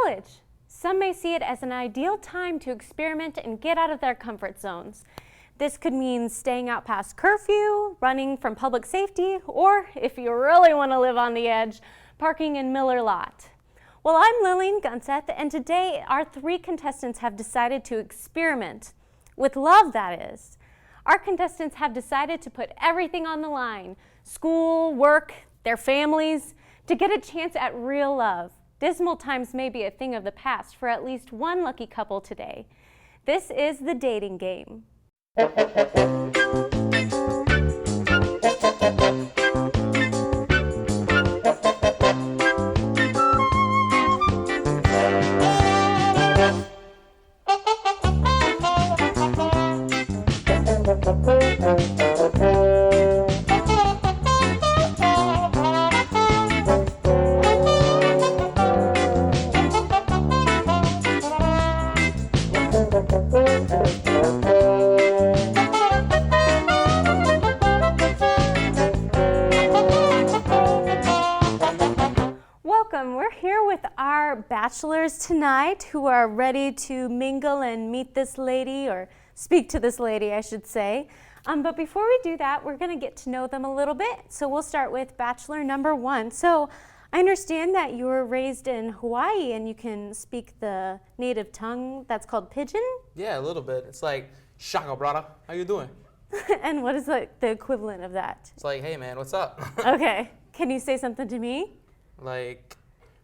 college. Some may see it as an ideal time to experiment and get out of their comfort zones. This could mean staying out past curfew, running from public safety, or if you really want to live on the edge, parking in Miller Lot. Well, I'm Lillian Gunseth, and today our 3 contestants have decided to experiment, with love that is. Our contestants have decided to put everything on the line, school, work, their families, to get a chance at real love. Dismal times may be a thing of the past for at least one lucky couple today. This is the dating game. Bachelors tonight who are ready to mingle and meet this lady, or speak to this lady, I should say. But before we do that, we're going to get to know them a little bit. So we'll start with bachelor number 1. So I understand that you were raised in Hawaii and you can speak the native tongue that's called Pidgin? Yeah, a little bit. It's like, shaka brother, how you doing? And what is the equivalent of that? It's like, hey man, what's up? Okay. Can you say something to me? Like,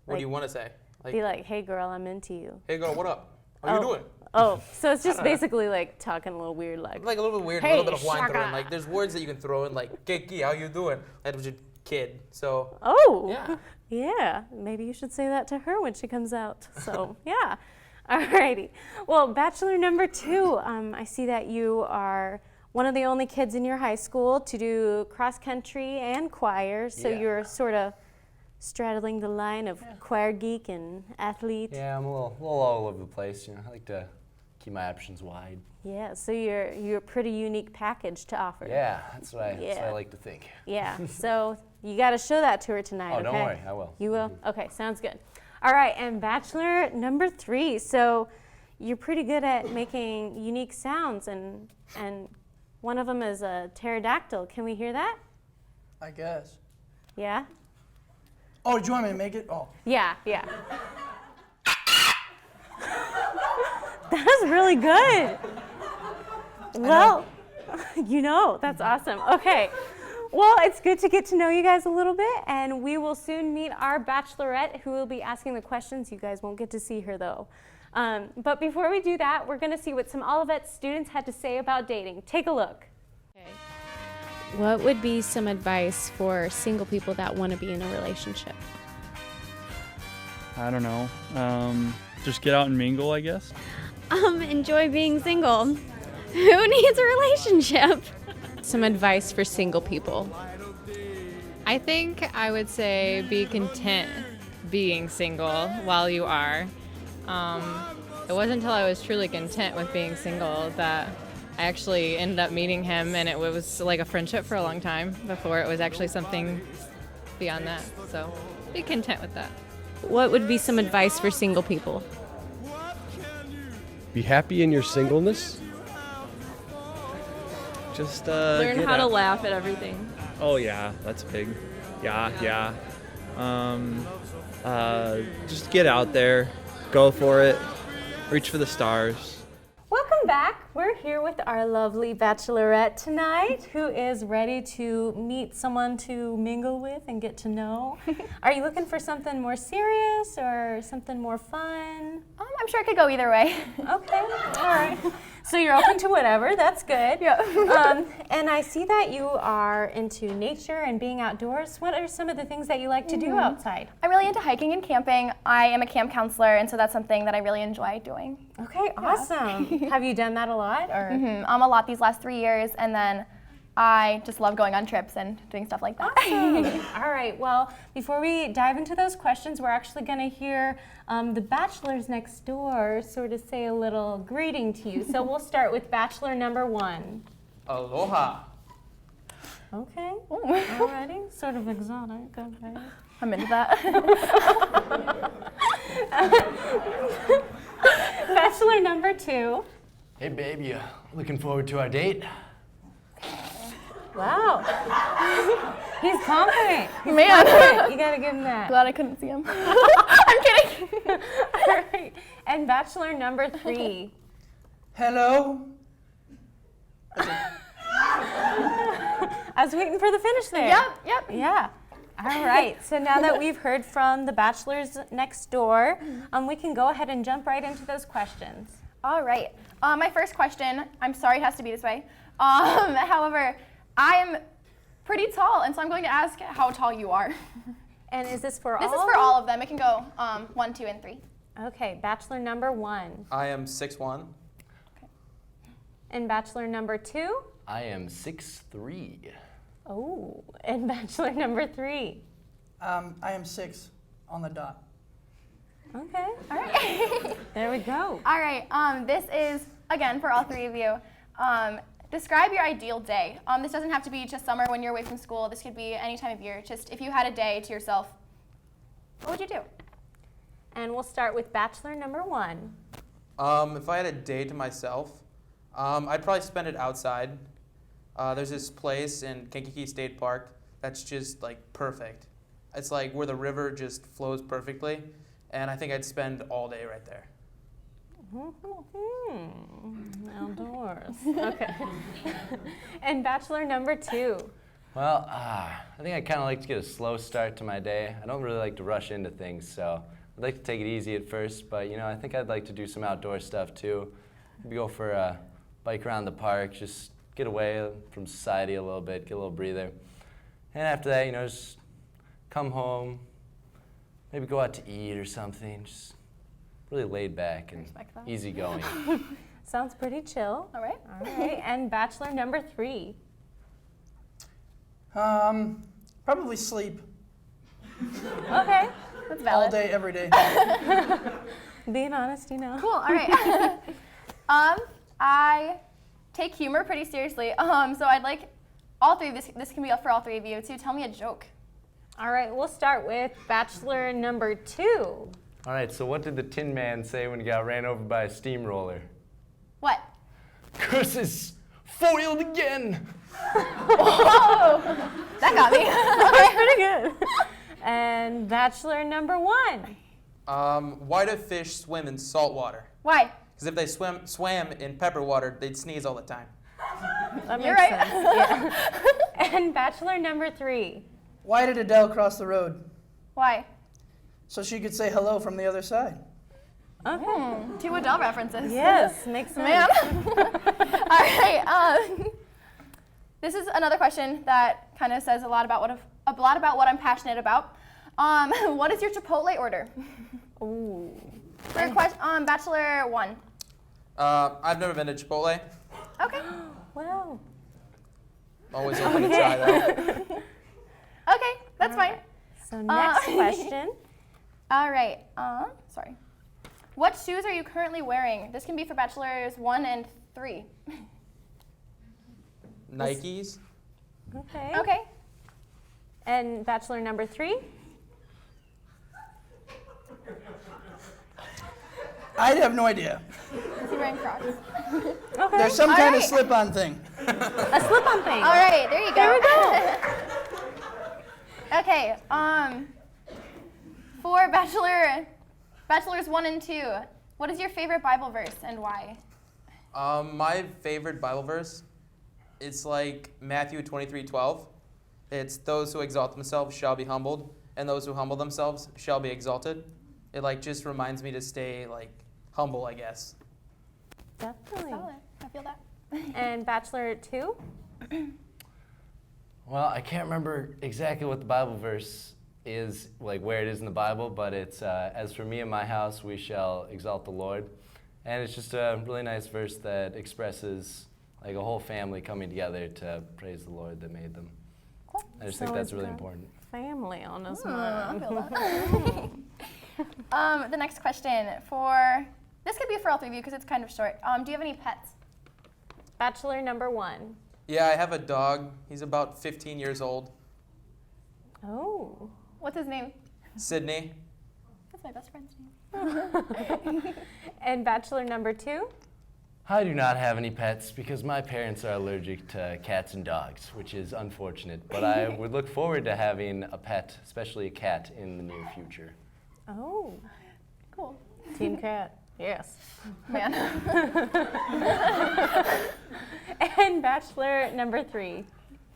what do you want to say? Be like, hey girl, I'm into you. Hey girl, what up? How you doing? Oh, so it's just basically like talking a little weird, like a little bit weird, hey, a little bit of Hawaiian shaka. thrown. Like there's words that you can throw in, like Keki, how you doing? That was your kid. So yeah, maybe you should say that to her when she comes out. So yeah, alrighty. Well, bachelor number 2, I see that you are one of the only kids in your high school to do cross country and choir. So you're sort of straddling the line of choir geek and athlete. Yeah, I'm a little all over the place. You know, I like to keep my options wide. Yeah, so you're a pretty unique package to offer. Yeah, that's what I like to think. Yeah, so you got to show that to her tonight. Oh, don't worry, I will. You will? Okay, sounds good. All right, and bachelor number 3. So you're pretty good at making unique sounds, and one of them is a pterodactyl. Can we hear that? I guess. Yeah? Oh, do you want me to make it? Oh. Yeah. That's really good. Well, that's awesome. Okay. Well, it's good to get to know you guys a little bit, and we will soon meet our bachelorette who will be asking the questions. You guys won't get to see her, though. But before we do that, we're going to see what some Olivet students had to say about dating. Take a look. Okay. What would be some advice for single people that want to be in a relationship? I don't know. Just get out and mingle, I guess. Enjoy being single. Who needs a relationship? Some advice for single people. I think I would say be content being single while you are. It wasn't until I was truly content with being single that I actually ended up meeting him, and it was like a friendship for a long time before it was actually something beyond that. So be content with that. What would be some advice for single people? Be happy in your singleness. Just learn how to laugh at everything. Oh yeah, that's big. Yeah. Just get out there, go for it, reach for the stars. Welcome back. We're here with our lovely bachelorette tonight who is ready to meet someone to mingle with and get to know. Are you looking for something more serious or something more fun? I'm sure it could go either way. Okay, all right. So you're open to whatever, that's good. Yeah. And I see that you are into nature and being outdoors. What are some of the things that you like to do outside? I'm really into hiking and camping. I am a camp counselor, and so that's something that I really enjoy doing. Okay, awesome. Have you done that a lot? Or? A lot these last 3 years, and then I just love going on trips and doing stuff like that. Awesome. All right, well, before we dive into those questions, we're actually going to hear the bachelors next door sort of say a little greeting to you. So we'll start with bachelor number 1. Aloha. Okay, alrighty, sort of exotic, okay. I'm into that. Bachelor number 2. Hey, baby, looking forward to our date? Wow. He's confident. Man. You gotta give him that. Glad I couldn't see him. I'm kidding. All right. And bachelor number 3. Hello. I was waiting for the finish there. Yep. Yeah. All right. So now that we've heard from the bachelors next door, we can go ahead and jump right into those questions. All right. My first question, I'm sorry it has to be this way. However, I'm pretty tall, and so I'm going to ask how tall you are. And is this for all? This is for all of them. It can go 1, 2, and 3. Okay. Bachelor number 1. I am 6'1". And bachelor number 2. I am 6'3". Oh. And bachelor number 3. I am 6 on the dot. Okay. All right. There we go. All right. This is, again, for all 3 of you. Describe your ideal day. This doesn't have to be just summer when you're away from school. This could be any time of year. Just if you had a day to yourself, what would you do? And we'll start with bachelor number 1. If I had a day to myself, I'd probably spend it outside. There's this place in Kankakee State Park that's just like perfect. It's like where the river just flows perfectly, and I think I'd spend all day right there. Outdoors. Okay. And bachelor number 2. Well, I think I kind of like to get a slow start to my day. I don't really like to rush into things, so I'd like to take it easy at first, but I think I'd like to do some outdoor stuff too. Maybe go for a bike around the park, just get away from society a little bit, get a little breather. And after that, just come home, maybe go out to eat or something, just really laid back and easygoing. Sounds pretty chill. All right. All right. And bachelor number 3. Probably sleep Okay. That's valid. all day, every day. Being honest, Cool. All right. I take humor pretty seriously. So I'd like all 3 of this can be for all 3 of you to tell me a joke. All right. We'll start with bachelor number 2. All right, so what did the Tin Man say when he got ran over by a steamroller? What? Curses! Foiled again! Whoa! That got me. That's pretty good. And bachelor number 1. Why do fish swim in salt water? Why? Because if they swam in pepper water, they'd sneeze all the time. That makes You're right. sense. Yeah. And bachelor number 3. Why did Adele cross the road? Why? So she could say hello from the other side. Okay. 2 Adele references. Yes, makes sense. Man. All right. This is another question that kind of says a lot about what I'm passionate about. What is your Chipotle order? Ooh. For bachelor 1. I've never been to Chipotle. Okay. Wow. Always open to try that. Okay, that's fine. So next question. All right. Sorry. What shoes are you currently wearing? This can be for bachelors 1 and 3. Nikes. Okay. Okay. And bachelor number 3. I have no idea. Is he wearing Crocs? Okay. There's some All kind of right. slip-on thing. A slip-on thing. All right, there you go. There we go. Okay. For bachelors 1 and 2, what is your favorite Bible verse and why? My favorite Bible verse, it's like Matthew 23:12. It's those who exalt themselves shall be humbled, and those who humble themselves shall be exalted. It just reminds me to stay humble, I guess. Definitely. Solid. I feel that. And bachelor 2. Well, I can't remember exactly what the Bible verse is, where it is in the Bible, but it's, as for me and my house, we shall exalt the Lord. And it's just a really nice verse that expresses a whole family coming together to praise the Lord that made them. Cool. I just think So that's it's really got important. Family on this I one. feel that. The next question this could be for all 3 of you because it's kind of short. Do you have any pets? Bachelor number 1. Yeah, I have a dog. He's about 15 years old. Oh. What's his name? Sydney. That's That's my best friend's name. And bachelor number 2? I do not have any pets because my parents are allergic to cats and dogs, which is unfortunate. But I would look forward to having a pet, especially a cat, in the near future. Oh, Cool. team cat. Yes. Man. And bachelor number 3?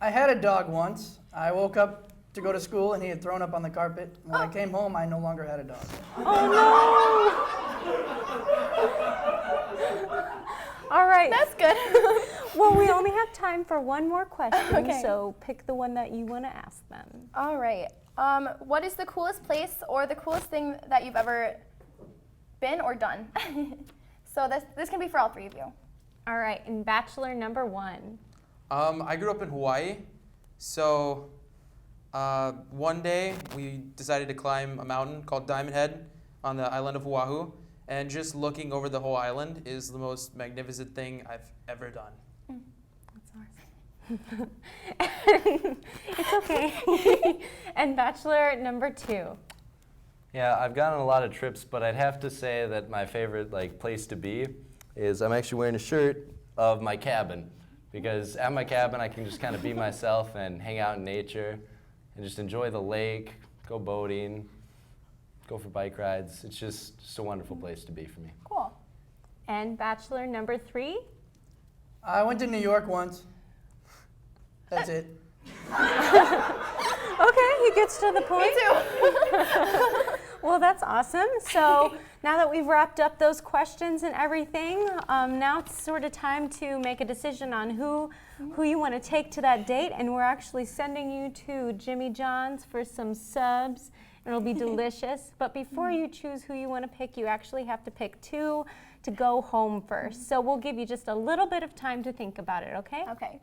I had a dog once. I woke up to go to school and he had thrown up on the carpet. When I came home, I no longer had a dog. All right. That's good. Well, we only have time for one more question, Okay. so pick the one that you want to ask them. All right. What is the coolest place or the coolest thing that you've ever been or done? So this can be for all 3 of you. All right, and bachelor number 1. I grew up in Hawaii, so one day we decided to climb a mountain called Diamond Head on the island of Oahu, and just looking over the whole island is the most magnificent thing I've ever done. That's ours. It's okay. And bachelor number 2. Yeah, I've gone on a lot of trips, but I'd have to say that my favorite place to be is I'm actually wearing a shirt of my cabin, because at my cabin I can just kind of be myself and hang out in nature and just enjoy the lake, go boating, go for bike rides. It's just a wonderful place to be for me. Cool. And bachelor number 3. I went to New York once. That's it. Okay, he gets to the point. Me too. Well, that's awesome. So now that we've wrapped up those questions and everything, now it's sort of time to make a decision on who you want to take to that date. And we're actually sending you to Jimmy John's for some subs. And it'll be delicious. But before you choose who you want to pick, you actually have to pick 2 to go home first. So we'll give you just a little bit of time to think about it, okay? Okay.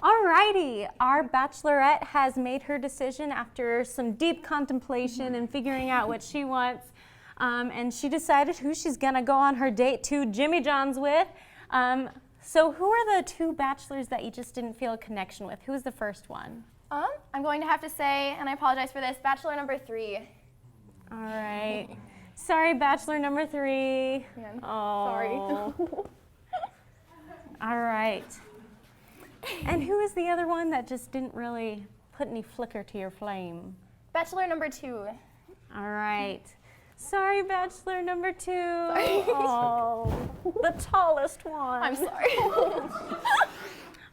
Alrighty, our bachelorette has made her decision after some deep contemplation and figuring out what she wants. And she decided who she's gonna go on her date to Jimmy John's with. So who are the 2 bachelors that you just didn't feel a connection with? Who's the first one? I'm going to have to say, and I apologize for this, bachelor number 3. All right. Sorry, bachelor number 3. Man, Oh. sorry. All right. And who is the other one that just didn't really put any flicker to your flame? Bachelor number 2. All right. Sorry, bachelor number 2. Oh, the tallest one. I'm sorry.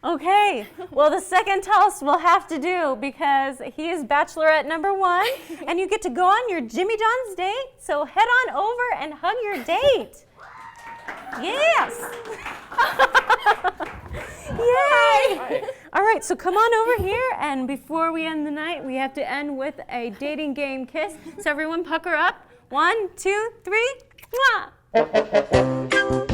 Okay, well, the second tallest we'll have to do because he is bachelorette number 1, and you get to go on your Jimmy John's date. So head on over and hug your date. Yes. Yay. All right, so come on over here, and before we end the night, we have to end with a dating game kiss. So everyone pucker up. 1, 2, 3. Mwah.